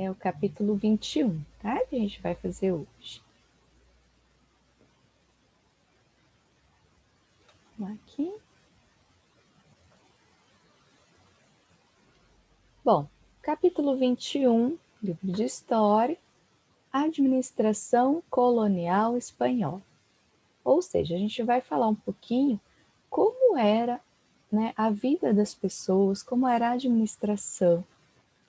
é o capítulo 21, tá? Que a gente vai fazer hoje. Vamos aqui. Bom, capítulo 21, livro de História, Administração Colonial Espanhola. Ou seja, a gente vai falar um pouquinho como era, né, a vida das pessoas, como era a administração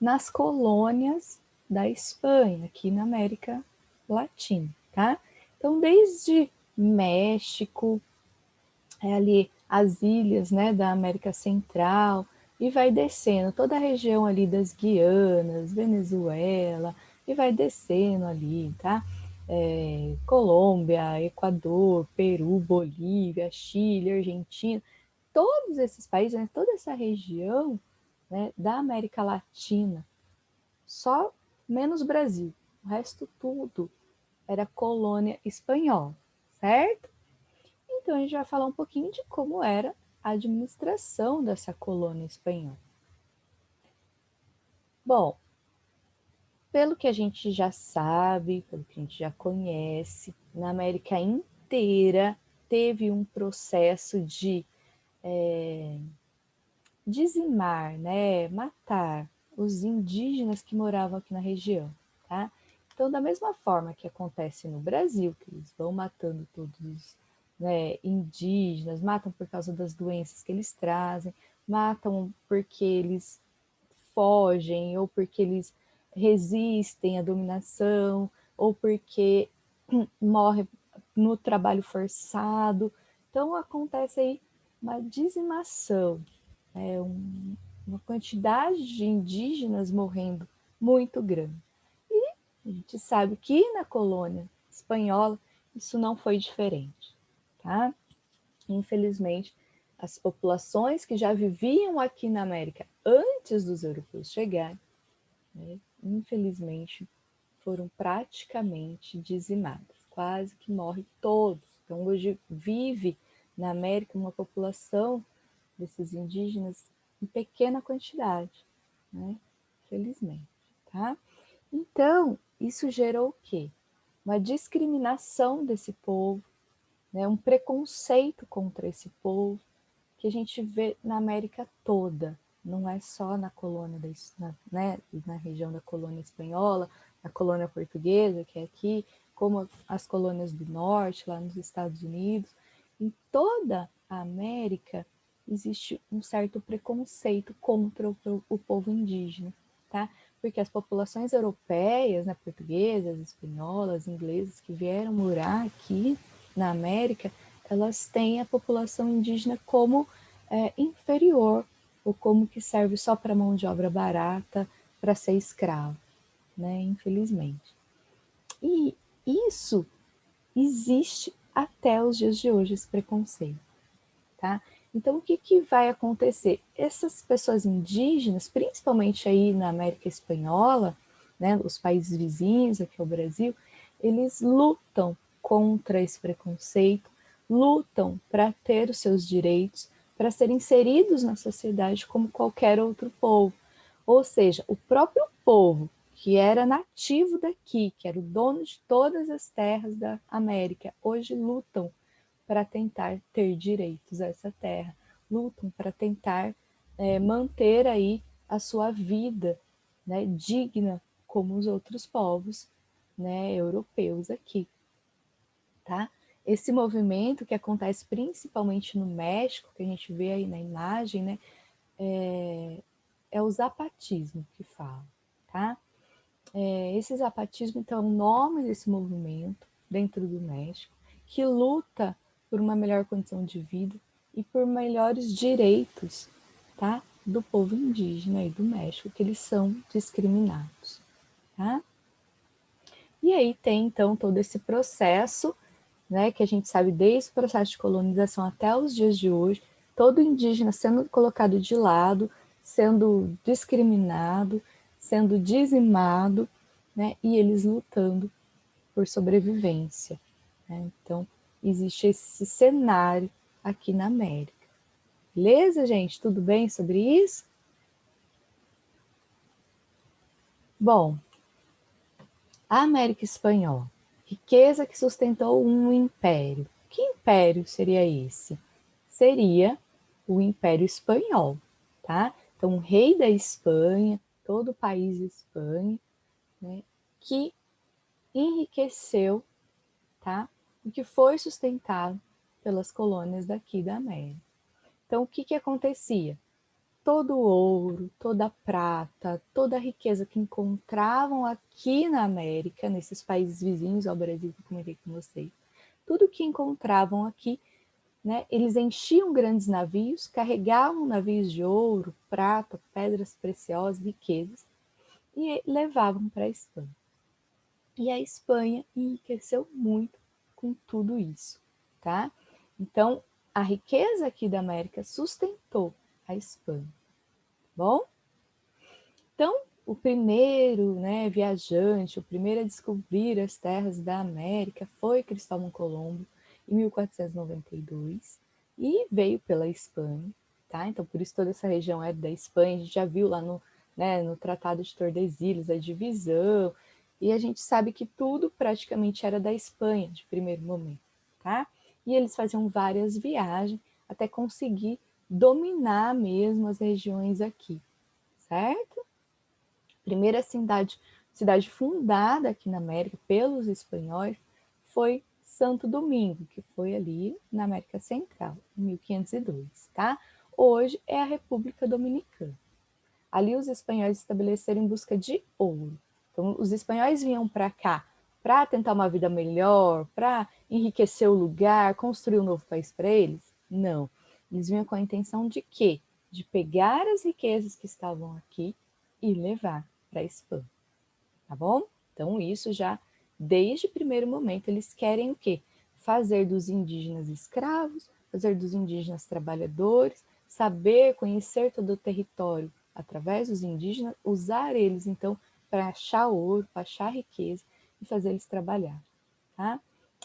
nas colônias da Espanha, aqui na América Latina, tá? Então, desde México, ali as ilhas, né, da América Central, e vai descendo toda a região ali das Guianas, Venezuela, e vai descendo ali, tá? Colômbia, Equador, Peru, Bolívia, Chile, Argentina, todos esses países, né, toda essa região, né, da América Latina, só menos Brasil, o resto tudo era colônia espanhola, certo? Então a gente vai falar um pouquinho de como era a administração dessa colônia espanhola. Bom, pelo que a gente já sabe, pelo que a gente já conhece, na América inteira teve um processo de dizimar, né, matar os indígenas que moravam aqui na região, tá? Então, da mesma forma que acontece no Brasil, que eles vão matando todos, né, indígenas, matam por causa das doenças que eles trazem, matam porque eles fogem, ou porque eles resistem à dominação, ou porque morrem no trabalho forçado. Então, acontece aí uma dizimação, uma quantidade de indígenas morrendo muito grande. E a gente sabe que na colônia espanhola isso não foi diferente, tá? Infelizmente, as populações que já viviam aqui na América antes dos europeus chegarem, né, infelizmente, foram praticamente dizimadas, quase que morrem todos. Então, hoje vive na América uma população desses indígenas em pequena quantidade, né? Felizmente, tá? Então, isso gerou o quê? Uma discriminação desse povo, né? Um preconceito contra esse povo, que a gente vê na América toda, não é só na colônia, né, na região da colônia espanhola, na colônia portuguesa, que é aqui, como as colônias do norte, lá nos Estados Unidos. Em toda a América existe um certo preconceito contra o povo indígena, tá? Porque as populações europeias, né, portuguesas, espanholas, inglesas, que vieram morar aqui na América, elas têm a população indígena como inferior, ou como que serve só para mão de obra barata, para ser escravo, né? Infelizmente. E isso existe até os dias de hoje, esse preconceito, tá? Então, o que, que vai acontecer? Essas pessoas indígenas, principalmente aí na América Espanhola, né, os países vizinhos, aqui ao Brasil, eles lutam contra esse preconceito, lutam para ter os seus direitos, para serem inseridos na sociedade como qualquer outro povo. Ou seja, o próprio povo que era nativo daqui, que era o dono de todas as terras da América, hoje lutam para tentar ter direitos a essa terra, lutam para tentar manter aí a sua vida, né, digna como os outros povos, né, europeus aqui, tá? Esse movimento que acontece principalmente no México, que a gente vê aí na imagem, né, é o zapatismo que fala, tá? Esse zapatismo, então, é o nome desse movimento dentro do México, que luta por uma melhor condição de vida e por melhores direitos, tá? Do povo indígena e do México, que eles são discriminados, tá? E aí tem, então, todo esse processo, né, que a gente sabe desde o processo de colonização até os dias de hoje, todo indígena sendo colocado de lado, sendo discriminado, sendo dizimado, né, e eles lutando por sobrevivência, né? Então, existe esse cenário aqui na América. Beleza, gente? Tudo bem sobre isso? Bom, A América Espanhola, riqueza que sustentou um império. Que império seria esse? Seria o Império Espanhol, tá? Então, o rei da Espanha, todo o país Espanha, né, que enriqueceu, tá? E que foi sustentado pelas colônias daqui da América. Então, o que que acontecia? Todo o ouro, toda a prata, toda a riqueza que encontravam aqui na América, nesses países vizinhos ao Brasil que eu comentei com vocês, tudo que encontravam aqui, né, eles enchiam grandes navios, carregavam navios de ouro, prata, pedras preciosas, riquezas, e levavam para a Espanha. E a Espanha enriqueceu muito com tudo isso, tá? Então, a riqueza aqui da América sustentou a Espanha, bom? Então, o primeiro, né, viajante, o primeiro a descobrir as terras da América foi Cristóvão Colombo, em 1492, e veio pela Espanha, tá? Então, por isso toda essa região é da Espanha, a gente já viu lá no, né, no Tratado de Tordesilhas a divisão, e a gente sabe que tudo praticamente era da Espanha, de primeiro momento, tá? E eles faziam várias viagens até conseguir dominar mesmo as regiões aqui, certo? Primeira cidade fundada aqui na América pelos espanhóis foi Santo Domingo, que foi ali na América Central, em 1502, tá? Hoje é a República Dominicana. Ali os espanhóis estabeleceram em busca de ouro. Então, os espanhóis vinham para cá para tentar uma vida melhor, para enriquecer o lugar, construir um novo país para eles? Não. Eles vinham com a intenção de quê? De pegar as riquezas que estavam aqui e levar para a Espanha, tá bom? Então, isso já, desde o primeiro momento, eles querem o quê? Fazer dos indígenas escravos, fazer dos indígenas trabalhadores, saber, conhecer todo o território através dos indígenas, usar eles, então, para achar ouro, para achar riqueza e fazer eles trabalhar, tá?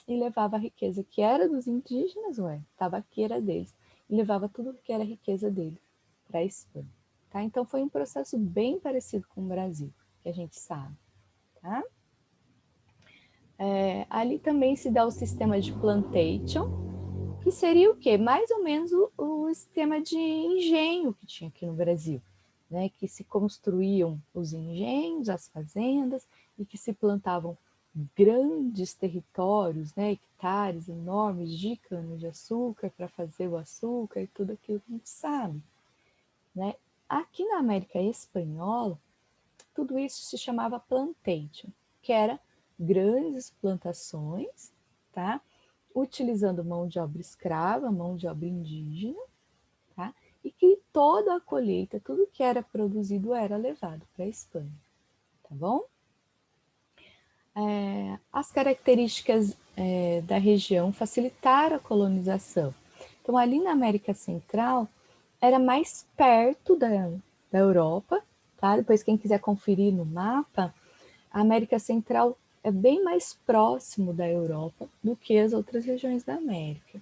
E levava a riqueza que era dos indígenas, estava aqui, era deles, e levava tudo que era riqueza deles para a Espanha. Tá? Então foi um processo bem parecido com o Brasil, que a gente sabe. Tá? Ali também se dá o sistema de plantation, que seria o quê? Mais ou menos o sistema de engenho que tinha aqui no Brasil, né? Que se construíam os engenhos, as fazendas, e que se plantavam grandes territórios, né? Hectares enormes de cana-de-açúcar para fazer o açúcar e tudo aquilo que a gente sabe. Né? Aqui na América Espanhola, tudo isso se chamava plantation, que era grandes plantações, tá? Utilizando mão de obra escrava, mão de obra indígena, tá? E que toda a colheita, tudo que era produzido era levado para a Espanha, tá bom? As características da região facilitaram a colonização. Então, ali na América Central, era mais perto da Europa, tá? Depois, quem quiser conferir no mapa, a América Central é bem mais próximo da Europa do que as outras regiões da América.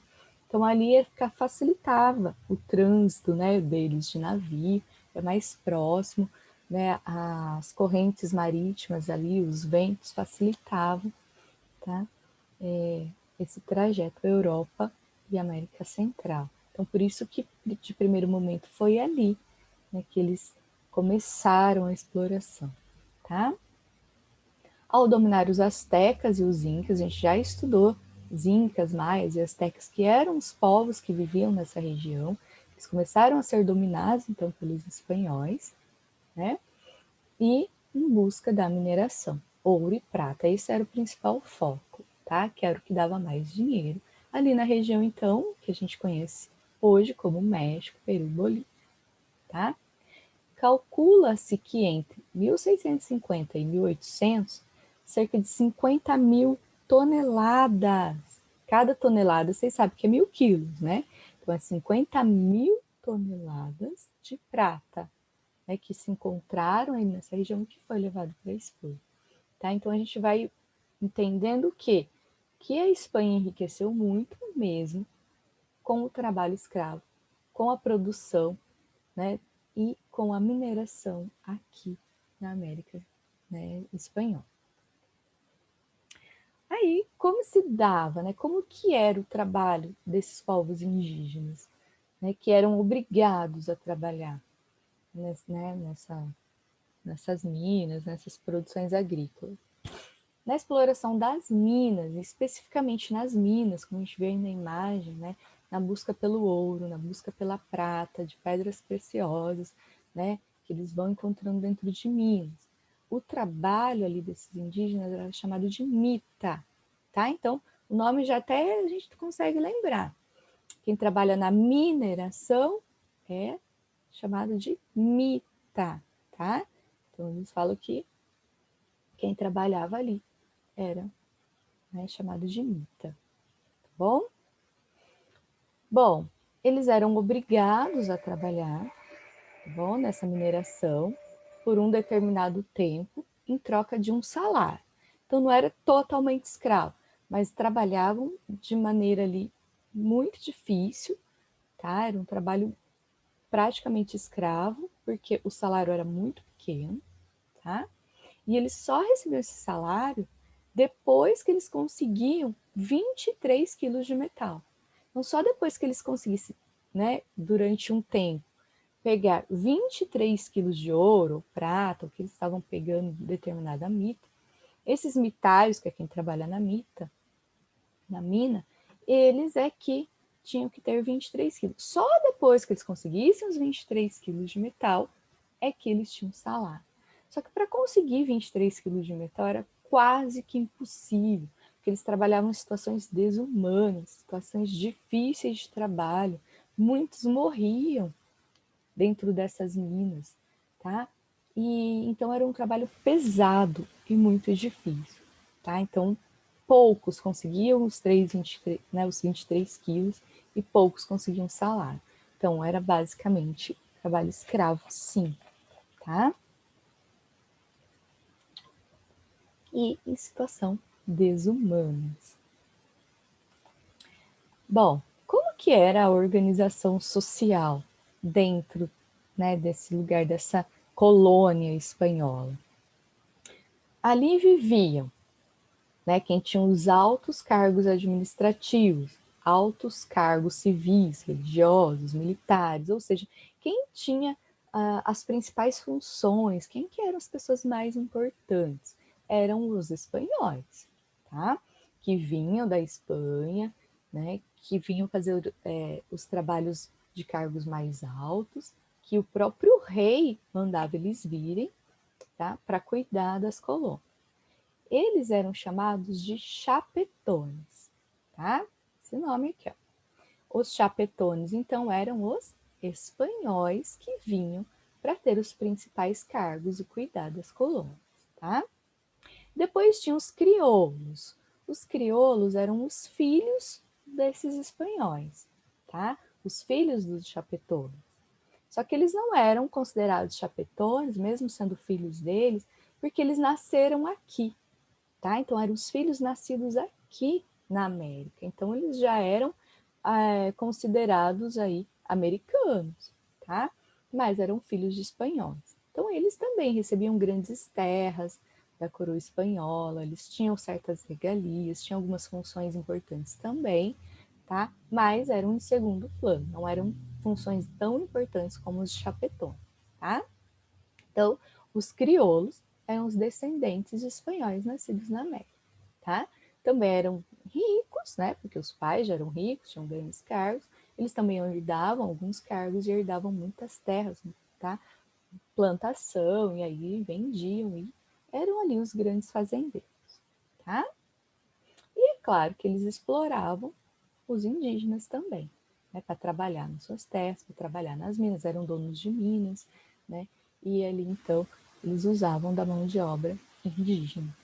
Então, ali facilitava o trânsito, né, deles de navio, é mais próximo, né, as correntes marítimas ali, os ventos facilitavam, tá? Esse trajeto Europa e América Central. Então, por isso que de primeiro momento foi ali, né, que eles começaram a exploração, tá? Ao dominar os astecas e os incas, a gente já estudou os incas, maias e astecas, que eram os povos que viviam nessa região, eles começaram a ser dominados então pelos espanhóis, né? E em busca da mineração, ouro e prata. Esse era o principal foco, tá? Que era o que dava mais dinheiro. Ali na região, então, que a gente conhece hoje como México, Peru e Bolívia, tá? Calcula-se que entre 1650 e 1800, cerca de 50 mil toneladas. Cada tonelada, vocês sabem que é 1.000 quilos, né? Então, é 50 mil toneladas de prata, né, que se encontraram aí nessa região que foi levado para a Espanha. Tá? Então a gente vai entendendo que a Espanha enriqueceu muito mesmo com o trabalho escravo, com a produção, né, e com a mineração aqui na América, né, espanhola. Aí, como se dava, né? Como que era o trabalho desses povos indígenas, né? Que eram obrigados a trabalhar nessas minas, nessas produções agrícolas. Na exploração das minas, especificamente nas minas, como a gente vê aí na imagem, né? Na busca pelo ouro, na busca pela prata, de pedras preciosas, né? Que eles vão encontrando dentro de minas. O trabalho ali desses indígenas era chamado de mita, tá? Então, o nome já até a gente consegue lembrar. Quem trabalha na mineração é chamado de mita, tá? Então, eles falam que quem trabalhava ali era, né, chamado de mita, tá bom? Bom, eles eram obrigados a trabalhar, tá bom, nessa mineração por um determinado tempo em troca de um salário. Então não era totalmente escravo, mas trabalhavam de maneira ali muito difícil, tá? Era um trabalho praticamente escravo, porque o salário era muito pequeno, tá? E eles só recebiam esse salário depois que eles conseguiam 23 quilos de metal. Então, só depois que eles conseguissem, né, durante um tempo, pegar 23 quilos de ouro, prata, o que eles estavam pegando em determinada mita, esses mitais, que é quem trabalha na mita, na mina, eles é que tinham que ter 23 quilos. Só depois que eles conseguissem os 23 quilos de metal é que eles tinham salário. Só que para conseguir 23 quilos de metal era quase que impossível, porque eles trabalhavam em situações desumanas, situações difíceis de trabalho. Muitos morriam dentro dessas minas, tá? E então era um trabalho pesado e muito difícil, tá? Então poucos conseguiam os 23 quilos e poucos conseguiam salário. Então era basicamente trabalho escravo, sim, tá? E em situação desumanas. Bom, como que era a organização social dentro, né, desse lugar, dessa colônia espanhola? Ali viviam, né, quem tinha os altos cargos administrativos, altos cargos civis, religiosos, militares, ou seja, quem tinha as principais funções, quem que eram as pessoas mais importantes? Eram os espanhóis, tá? Que vinham da Espanha, né, que vinham fazer os trabalhos de cargos mais altos, que o próprio rei mandava eles virem, tá, para cuidar das colônias. Eles eram chamados de chapetones, tá? Esse nome aqui, ó. Os chapetones, então, eram os espanhóis que vinham para ter os principais cargos e cuidar das colônias, tá? Depois tinha os crioulos. Os crioulos eram os filhos desses espanhóis, tá? Os filhos dos chapetones. Só que eles não eram considerados chapetones, mesmo sendo filhos deles, porque eles nasceram aqui, tá? Então eram os filhos nascidos aqui na América. Então eles já eram considerados aí americanos, tá? Mas eram filhos de espanhóis. Então eles também recebiam grandes terras da coroa espanhola, eles tinham certas regalias, tinham algumas funções importantes também, tá? Mas eram em segundo plano, não eram funções tão importantes como os chapetões, tá? Então, os crioulos eram os descendentes de espanhóis nascidos na América, tá? Também eram ricos, né? Porque os pais já eram ricos, tinham grandes cargos. Eles também herdavam alguns cargos e herdavam muitas terras, tá? Plantação, e aí vendiam, e eram ali os grandes fazendeiros, tá? E é claro que eles exploravam os indígenas também, né? Para trabalhar nas suas terras, para trabalhar nas minas, eram donos de minas, né? E ali então eles usavam da mão de obra indígena,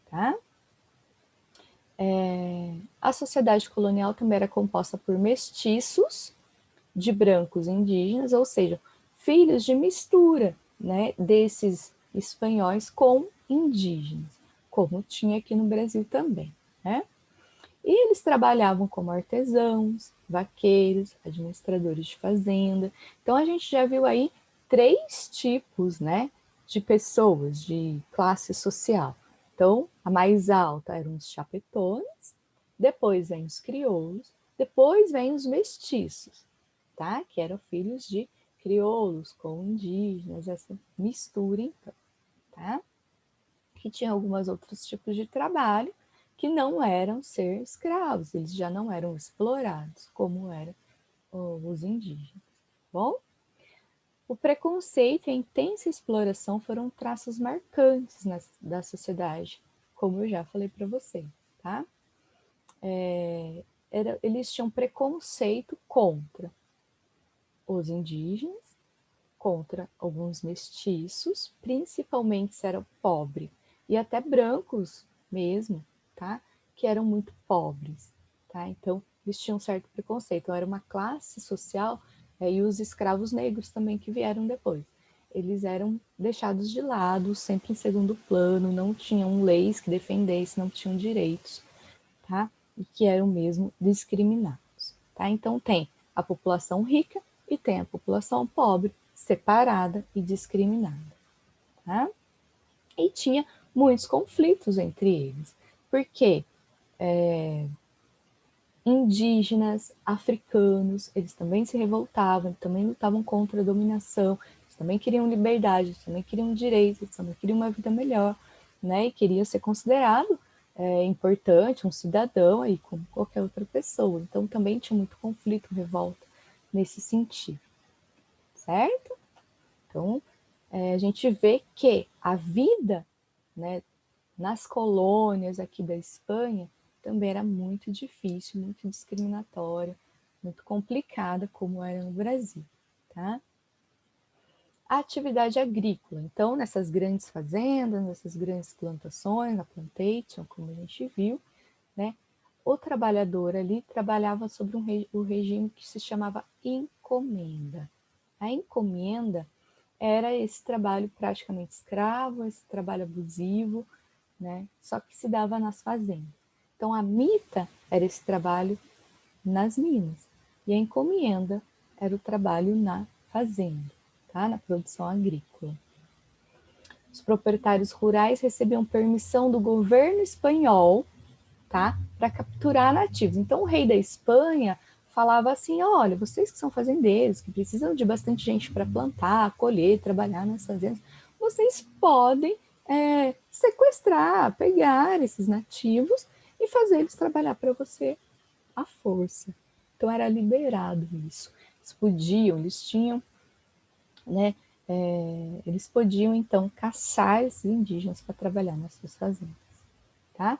tá? A sociedade colonial também era composta por mestiços de brancos indígenas, ou seja, filhos de mistura, né, desses espanhóis com indígenas, como tinha aqui no Brasil também, né? E eles trabalhavam como artesãos, vaqueiros, administradores de fazenda. Então a gente já viu aí três tipos, né, de pessoas, de classe social. Então A mais alta eram os chapetones, depois vem os crioulos, depois vem os mestiços, tá? Que eram filhos de crioulos com indígenas, essa mistura então, tá? Que tinha alguns outros tipos de trabalho que não eram ser escravos, eles já não eram explorados como eram os indígenas, bom? O preconceito e a intensa exploração foram traços marcantes da sociedade, como eu já falei para você, tá? Eles tinham preconceito contra os indígenas, contra alguns mestiços, principalmente se eram pobres, e até brancos mesmo, tá? Que eram muito pobres, tá? Então, eles tinham um certo preconceito. Então, era uma classe social, e os escravos negros também que vieram depois. Eles eram deixados de lado, sempre em segundo plano, não tinham leis que defendessem, não tinham direitos, tá? E que eram mesmo discriminados, tá? Então, tem a população rica e tem a população pobre, separada e discriminada, tá? E tinha muitos conflitos entre eles, porque indígenas, africanos, eles também se revoltavam, também lutavam contra a dominação, eles também queriam liberdade, eles também queriam direitos, eles também queriam uma vida melhor, né? E queria ser considerado importante, um cidadão aí como qualquer outra pessoa. Então também tinha muito conflito, revolta nesse sentido, certo? Então a gente vê que a vida, né, nas colônias aqui da Espanha também era muito difícil, muito discriminatória, muito complicada, como era no Brasil, tá? A atividade agrícola, então, nessas grandes fazendas, nessas grandes plantações, na plantation, como a gente viu, né? O trabalhador ali trabalhava sobre o regime que se chamava encomenda. A encomenda era esse trabalho praticamente escravo, esse trabalho abusivo, né? Só que se dava nas fazendas. Então a mita era esse trabalho nas minas e a encomenda era o trabalho na fazenda, tá? Na produção agrícola. Os proprietários rurais recebiam permissão do governo espanhol, tá? Para capturar nativos. Então o rei da Espanha falava assim: olha, vocês que são fazendeiros, que precisam de bastante gente para plantar, colher, trabalhar nas fazendas, vocês podem sequestrar, pegar esses nativos e fazer eles trabalhar para você à força. Então era liberado isso. Eles podiam, eles tinham, né? Eles podiam então caçar esses indígenas para trabalhar nas suas fazendas, tá?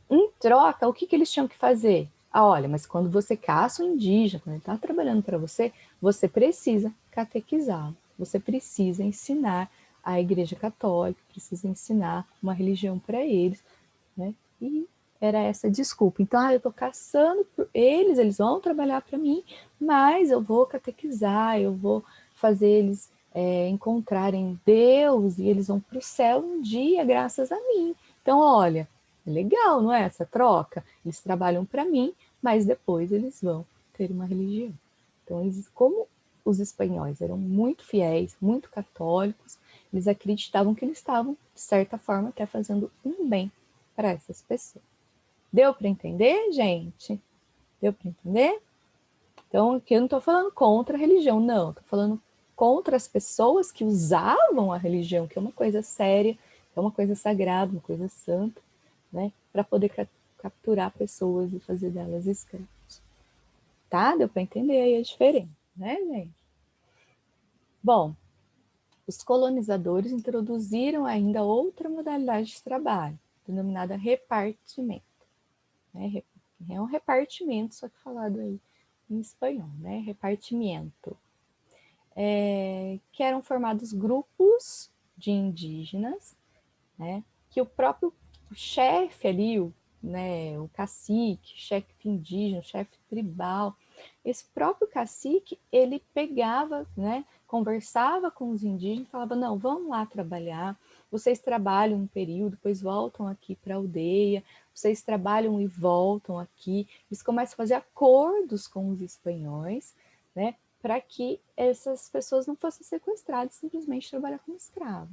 Em troca, o que, que eles tinham que fazer? Ah, olha, mas quando você caça um indígena, quando ele está trabalhando para você, você precisa catequizá-lo, você precisa ensinar a Igreja Católica, precisa ensinar uma religião para eles, né? E era essa desculpa. Então, eu estou caçando por eles, eles vão trabalhar para mim, mas eu vou catequizar, eu vou fazer eles encontrarem Deus e eles vão para o céu um dia, graças a mim. Então, olha, legal, não é essa troca? Eles trabalham para mim, mas depois eles vão ter uma religião. Então, eles, como os espanhóis eram muito fiéis, muito católicos, eles acreditavam que eles estavam, de certa forma, até fazendo um bem para essas pessoas. Deu para entender, gente? Deu para entender? Então, aqui eu não estou falando contra a religião, não. Estou falando contra as pessoas que usavam a religião, que é uma coisa séria, é uma coisa sagrada, uma coisa santa, né? Para poder capturar pessoas e fazer delas escravos. Tá? Deu para entender aí a diferença, né, gente? Bom, os colonizadores introduziram ainda outra modalidade de trabalho, denominada repartimento. Né? É um repartimento, só que falado aí em espanhol, né? Repartimento. Que eram formados grupos de indígenas, né? Que o próprio chefe ali, o cacique, chefe indígena, chefe tribal, esse próprio cacique, ele pegava, né, conversava com os indígenas, falava, não, vamos lá trabalhar, vocês trabalham um período, depois voltam aqui para a aldeia, vocês trabalham e voltam aqui, eles começam a fazer acordos com os espanhóis, né, para que essas pessoas não fossem sequestradas, simplesmente trabalhar como escravo.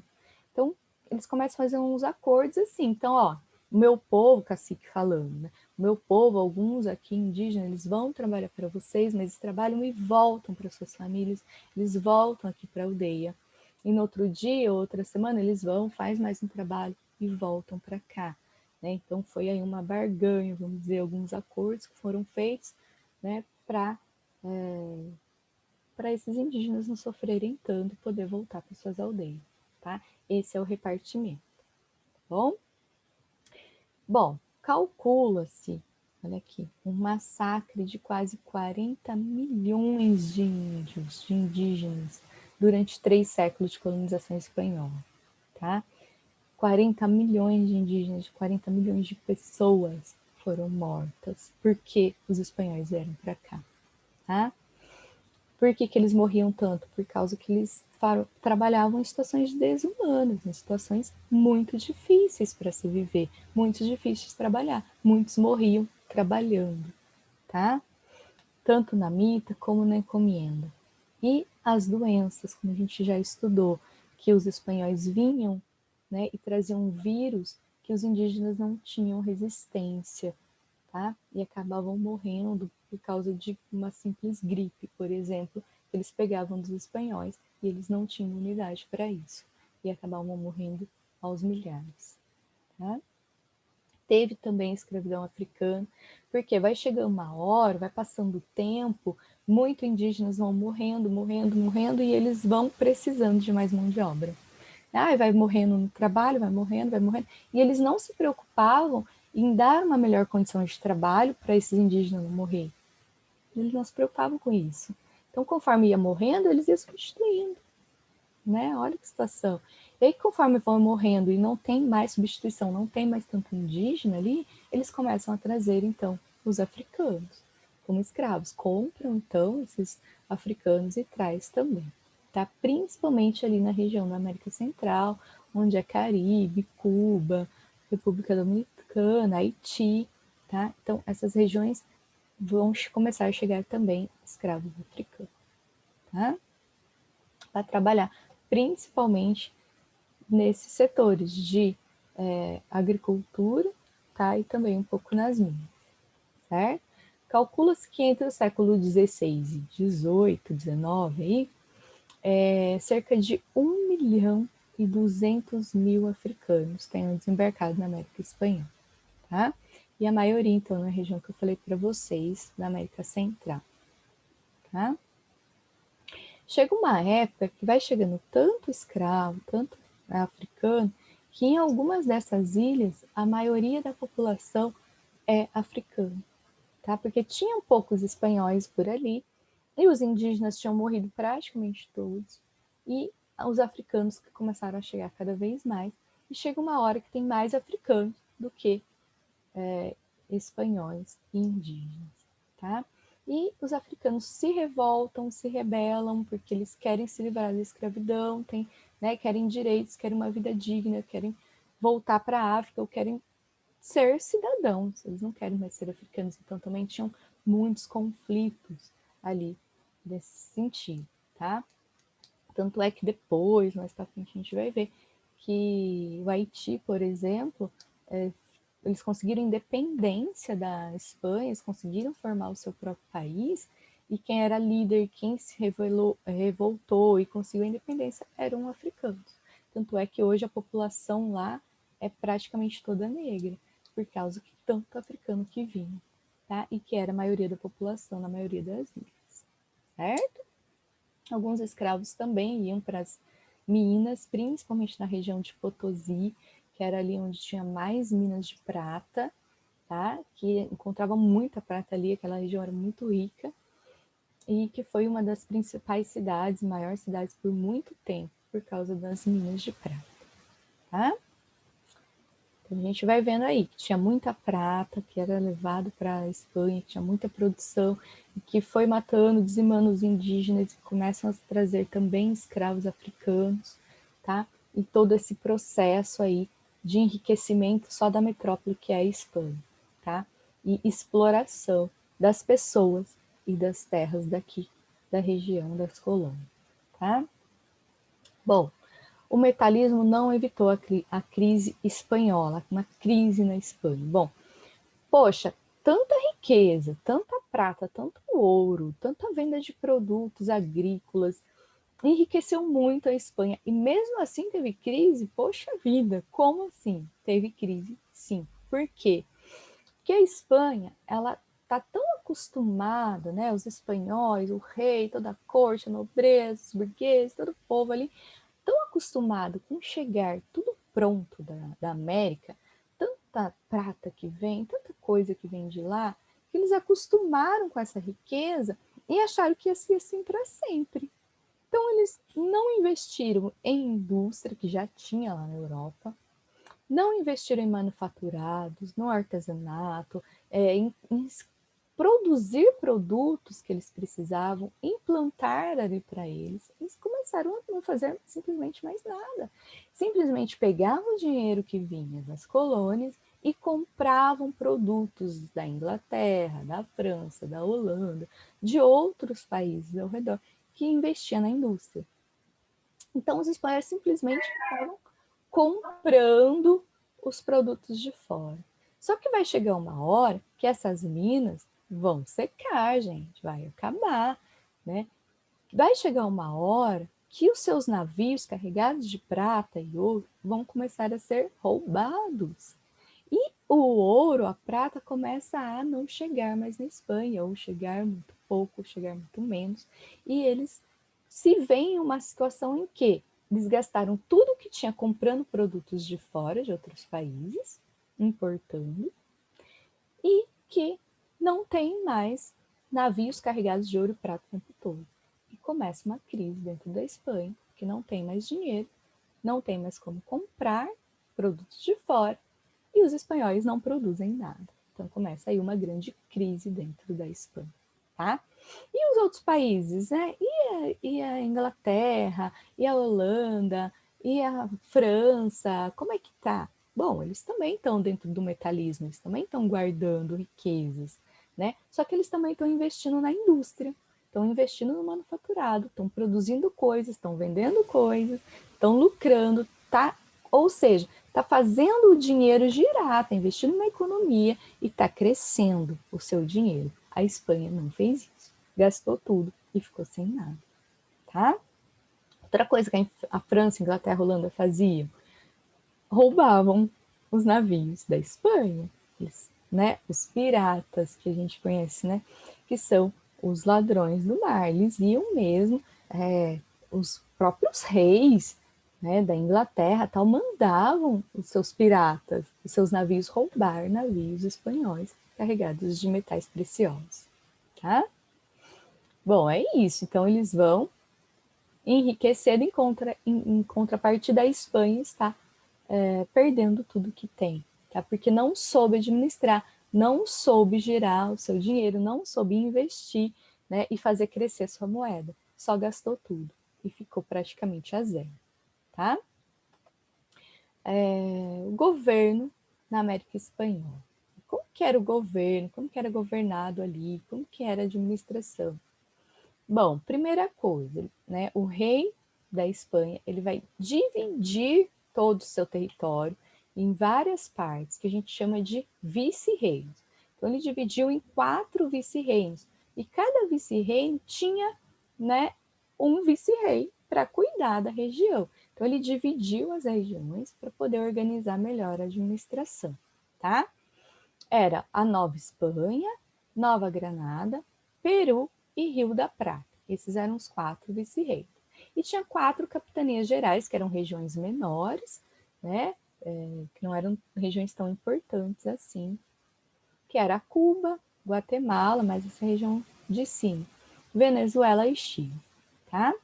Então, eles começam a fazer uns acordos assim, então, ó, o meu povo, cacique falando, né? O meu povo, alguns aqui indígenas, eles vão trabalhar para vocês, mas eles trabalham e voltam para suas famílias, eles voltam aqui para a aldeia. E no outro dia, outra semana, eles vão, faz mais um trabalho e voltam para cá. Né? Então foi aí uma barganha, vamos dizer, alguns acordos que foram feitos, né, para esses indígenas não sofrerem tanto e poder voltar para suas aldeias. Tá? Esse é o repartimento. Bom? Bom, calcula-se, olha aqui, um massacre de quase 40 milhões de índios, de indígenas, durante 3 séculos de colonização espanhola, tá? 40 milhões de indígenas, 40 milhões de pessoas foram mortas porque os espanhóis vieram para cá, tá? Por que eles morriam tanto? Por causa que eles trabalhavam em situações desumanas, em situações muito difíceis para se viver, muito difíceis de trabalhar. Muitos morriam trabalhando, tá? Tanto na mita como na encomenda. E as doenças, como a gente já estudou, que os espanhóis vinham, né, e traziam vírus que os indígenas não tinham resistência, tá? E acabavam morrendo por causa de uma simples gripe, por exemplo, que eles pegavam dos espanhóis e eles não tinham imunidade para isso e acabavam morrendo aos milhares, tá? Teve também a escravidão africana, porque vai chegando uma hora, vai passando o tempo, muitos indígenas vão morrendo, morrendo, morrendo e eles vão precisando de mais mão de obra. Ah, vai morrendo no trabalho, vai morrendo. E eles não se preocupavam em dar uma melhor condição de trabalho para esses indígenas não morrer. Eles não se preocupavam com isso. Então, conforme ia morrendo, eles iam substituindo. Né? Olha que situação. E aí, conforme vão morrendo e não tem mais substituição, não tem mais tanto indígena ali, eles começam a trazer, então, os africanos como escravos. Compram, então, esses africanos e traz também. Tá? Principalmente ali na região da América Central, onde é Caribe, Cuba, República Dominicana, Haiti. Tá? Então, essas regiões vão começar a chegar também escravos africanos. Tá? Para trabalhar principalmente nesses setores de agricultura, tá? E também um pouco nas minas, certo? Calcula-se que entre o século XVI e XVIII, XIX, aí, cerca de 1.200.000 africanos tenham desembarcado na América Espanhola, tá? E a maioria, então, na região que eu falei para vocês, da América Central, tá? Chega uma época que vai chegando tanto escravo, tanto africano, que em algumas dessas ilhas a maioria da população é africana, tá? Porque tinham poucos espanhóis por ali e os indígenas tinham morrido praticamente todos e os africanos que começaram a chegar cada vez mais e chega uma hora que tem mais africanos do que espanhóis e indígenas, tá? E os africanos se revoltam, se rebelam, porque eles querem se livrar da escravidão, né, querem direitos, querem uma vida digna, querem voltar para a África, ou querem ser cidadãos, eles não querem mais ser africanos, então também tinham muitos conflitos ali nesse sentido, tá? Tanto é que depois, mais para frente, a gente vai ver que o Haiti, por exemplo, eles conseguiram independência da Espanha, eles conseguiram formar o seu próprio país, e quem era líder, quem se revoltou e conseguiu a independência eram africanos. Tanto é que hoje a população lá é praticamente toda negra, por causa que tanto africano que vinha, tá? E que era a maioria da população na maioria das ilhas, certo? Alguns escravos também iam para as minas, principalmente na região de Potosí, que era ali onde tinha mais minas de prata, tá? Que encontrava muita prata ali, aquela região era muito rica, e que foi uma das principais cidades, maiores cidades por muito tempo, por causa das minas de prata, tá? Então a gente vai vendo aí que tinha muita prata, que era levado para a Espanha, que tinha muita produção, e que foi matando, dizimando os indígenas, e começam a trazer também escravos africanos, tá? E todo esse processo aí de enriquecimento só da metrópole que é a Espanha, tá? E exploração das pessoas e das terras daqui, da região das colônias, tá? Bom, o metalismo não evitou a crise espanhola, uma crise na Espanha. Bom, poxa, tanta riqueza, tanta prata, tanto ouro, tanta venda de produtos agrícolas, enriqueceu muito a Espanha. E mesmo assim teve crise? Poxa vida, como assim? Teve crise, sim. Por quê? Porque a Espanha, ela está tão acostumada, né, os espanhóis, o rei, toda a corte, a nobreza, os burgueses, todo o povo ali, tão acostumado com chegar tudo pronto da América, tanta prata que vem, tanta coisa que vem de lá, que eles acostumaram com essa riqueza e acharam que ia ser assim para sempre. Então, eles não investiram em indústria, que já tinha lá na Europa, não investiram em manufaturados, no artesanato, em produzir produtos que eles precisavam, implantar ali para eles. Eles começaram a não fazer simplesmente mais nada. Simplesmente pegavam o dinheiro que vinha das colônias e compravam produtos da Inglaterra, da França, da Holanda, de outros países ao redor que investiam na indústria. Então, os espanhóis simplesmente estavam comprando os produtos de fora. Só que vai chegar uma hora que essas minas vão secar, gente, vai acabar, né? Vai chegar uma hora que os seus navios carregados de prata e ouro vão começar a ser roubados. E o ouro, a prata, começa a não chegar mais na Espanha, ou chegar muito pouco, ou chegar muito menos. E eles se veem em uma situação em que eles gastaram tudo que tinha comprando produtos de fora, de outros países, importando, e que não tem mais navios carregados de ouro e prata o tempo todo. E começa uma crise dentro da Espanha, que não tem mais dinheiro, não tem mais como comprar produtos de fora, e os espanhóis não produzem nada. Então começa aí uma grande crise dentro da Espanha, tá? E os outros países, né? E a Inglaterra, e a Holanda, e a França, como é que tá? Bom, eles também estão dentro do metalismo, eles também estão guardando riquezas, né? Só que eles também estão investindo na indústria, estão investindo no manufaturado, estão produzindo coisas, estão vendendo coisas, estão lucrando, tá? Ou seja, está fazendo o dinheiro girar, está investindo na economia e está crescendo o seu dinheiro. A Espanha não fez isso, gastou tudo e ficou sem nada, tá? Outra coisa que a França, Inglaterra, a Holanda faziam, roubavam os navios da Espanha, né? Os piratas que a gente conhece, né? Que são os ladrões do mar. Eles iam mesmo, os próprios reis, né, da Inglaterra tal, mandavam os seus piratas, os seus navios roubar navios espanhóis carregados de metais preciosos, tá? Bom, é isso. Então eles vão enriquecendo em contrapartida, a Espanha está perdendo tudo que tem, tá? Porque não soube administrar, não soube girar o seu dinheiro, não soube investir, né, e fazer crescer sua moeda. Só gastou tudo e ficou praticamente a zero, tá? O governo na América Espanhola. Como que era o governo? Como que era governado ali? Como que era a administração? Bom, primeira coisa, né? O rei da Espanha, ele vai dividir todo o seu território em várias partes, que a gente chama de vice-reinos. Então, ele dividiu em 4 vice-reinos, e cada vice-reino tinha, né, um vice-rei para cuidar da região. Então, ele dividiu as regiões para poder organizar melhor a administração, tá? Era a Nova Espanha, Nova Granada, Peru e Rio da Prata. Esses eram os 4 vice-reinos. E tinha 4 capitanias gerais, que eram regiões menores, né? Que não eram regiões tão importantes assim, que era Cuba, Guatemala, mas essa região de cima, Venezuela e Chile, tá?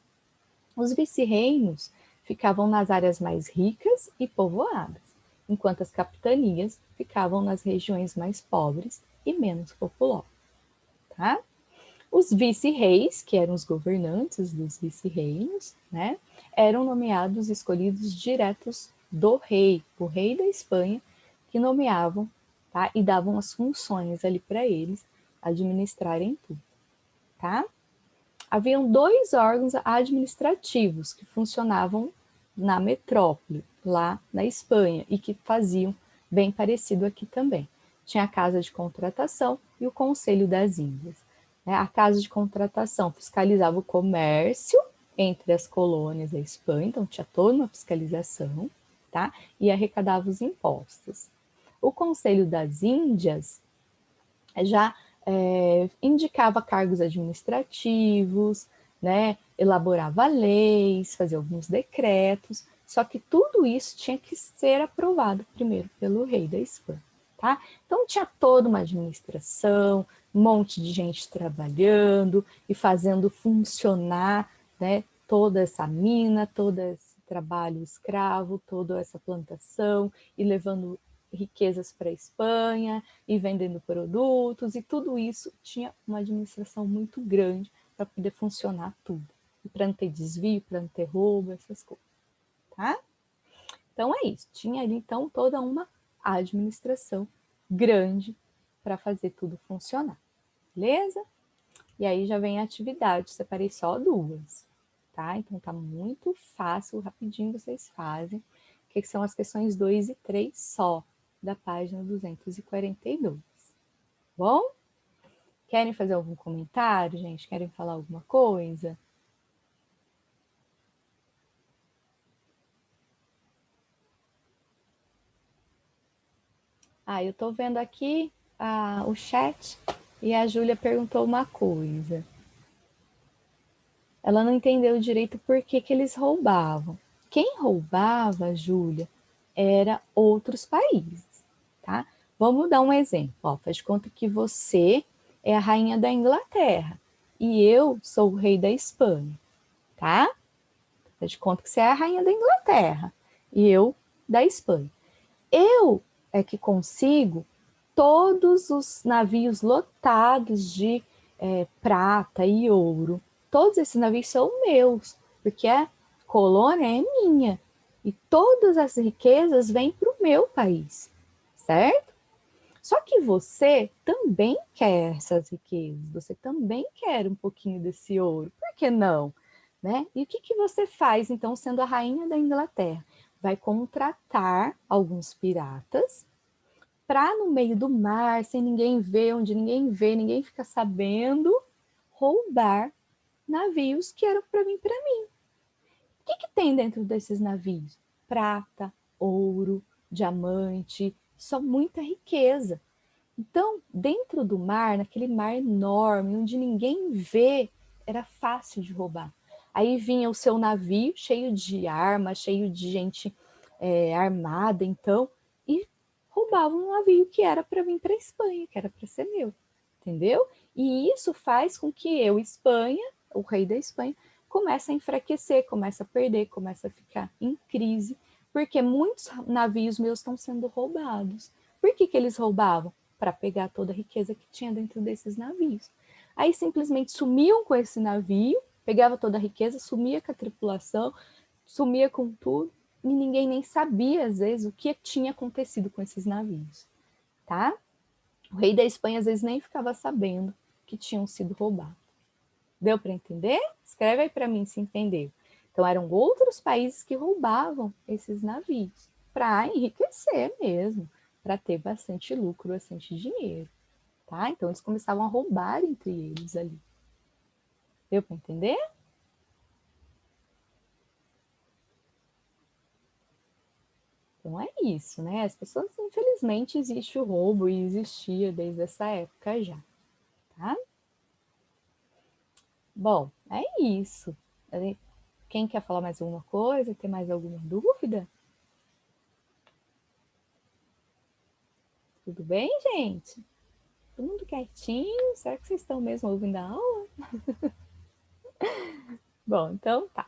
Os vice-reinos ficavam nas áreas mais ricas e povoadas, enquanto as capitanias ficavam nas regiões mais pobres e menos populosas, tá? Os vice-reis, que eram os governantes dos vice-reinos, né, eram nomeados, escolhidos diretos do rei, o rei da Espanha, que nomeavam, tá, e davam as funções ali para eles administrarem tudo, tá? Haviam 2 órgãos administrativos que funcionavam na metrópole, lá na Espanha, e que faziam bem parecido aqui também. Tinha a Casa de Contratação e o Conselho das Índias. A Casa de Contratação fiscalizava o comércio entre as colônias da Espanha, então tinha toda uma fiscalização, tá? E arrecadava os impostos. O Conselho das Índias já indicava cargos administrativos, né? Elaborava leis, fazia alguns decretos, só que tudo isso tinha que ser aprovado primeiro pelo rei da Espanha. Tá? Então tinha toda uma administração, um monte de gente trabalhando e fazendo funcionar, né, toda essa mina, todo esse trabalho escravo, toda essa plantação e levando riquezas para a Espanha e vendendo produtos, e tudo isso tinha uma administração muito grande para poder funcionar tudo. E para não ter desvio, para não ter roubo, essas coisas. Tá? Então é isso. Tinha ali então toda uma administração grande para fazer tudo funcionar. Beleza? E aí já vem a atividade, separei só duas. Tá? Então tá muito fácil, rapidinho vocês fazem. O que são as questões 2 e 3 só, da página 242. Bom? Querem fazer algum comentário, gente? Querem falar alguma coisa? Eu tô vendo aqui o chat e a Júlia perguntou uma coisa. Ela não entendeu direito por que eles roubavam. Quem roubava, Júlia, era outros países, tá? Vamos dar um exemplo. Faz de conta que você é a rainha da Inglaterra e eu sou o rei da Espanha, tá? Faz de conta que você é a rainha da Inglaterra e eu da Espanha. Eu é que consigo todos os navios lotados de prata e ouro. Todos esses navios são meus, porque a colônia é minha. E todas as riquezas vêm para o meu país, certo? Só que você também quer essas riquezas, você também quer um pouquinho desse ouro. Por que não? Né? E o que você faz, então, sendo a rainha da Inglaterra? Vai contratar alguns piratas para, no meio do mar, sem ninguém ver, onde ninguém vê, ninguém fica sabendo, roubar navios que eram para vir para mim. O que tem dentro desses navios? Prata, ouro, diamante, só muita riqueza. Então, dentro do mar, naquele mar enorme, onde ninguém vê, era fácil de roubar. Aí vinha o seu navio cheio de armas, cheio de gente armada, então, e roubavam um navio que era para vir para a Espanha, que era para ser meu, entendeu? E isso faz com que eu, Espanha, o rei da Espanha, comece a enfraquecer, comece a perder, comece a ficar em crise, porque muitos navios meus estão sendo roubados. Por que eles roubavam? Para pegar toda a riqueza que tinha dentro desses navios. Aí simplesmente sumiam com esse navio, pegava toda a riqueza, sumia com a tripulação, sumia com tudo, e ninguém nem sabia, às vezes, o que tinha acontecido com esses navios, tá? O rei da Espanha, às vezes, nem ficava sabendo que tinham sido roubados. Deu para entender? Escreve aí para mim se entendeu. Então, eram outros países que roubavam esses navios para enriquecer mesmo, para ter bastante lucro, bastante dinheiro, tá? Então, eles começavam a roubar entre eles ali. Deu para entender? Então é isso, né? As pessoas, infelizmente, existe o roubo e existia desde essa época já, tá? Bom, é isso. Quem quer falar mais alguma coisa? Tem mais alguma dúvida? Tudo bem, gente? Todo mundo quietinho? Será que vocês estão mesmo ouvindo a aula? Bom, então tá.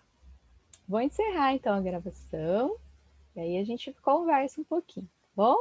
Vou encerrar então a gravação e aí a gente conversa um pouquinho, tá bom?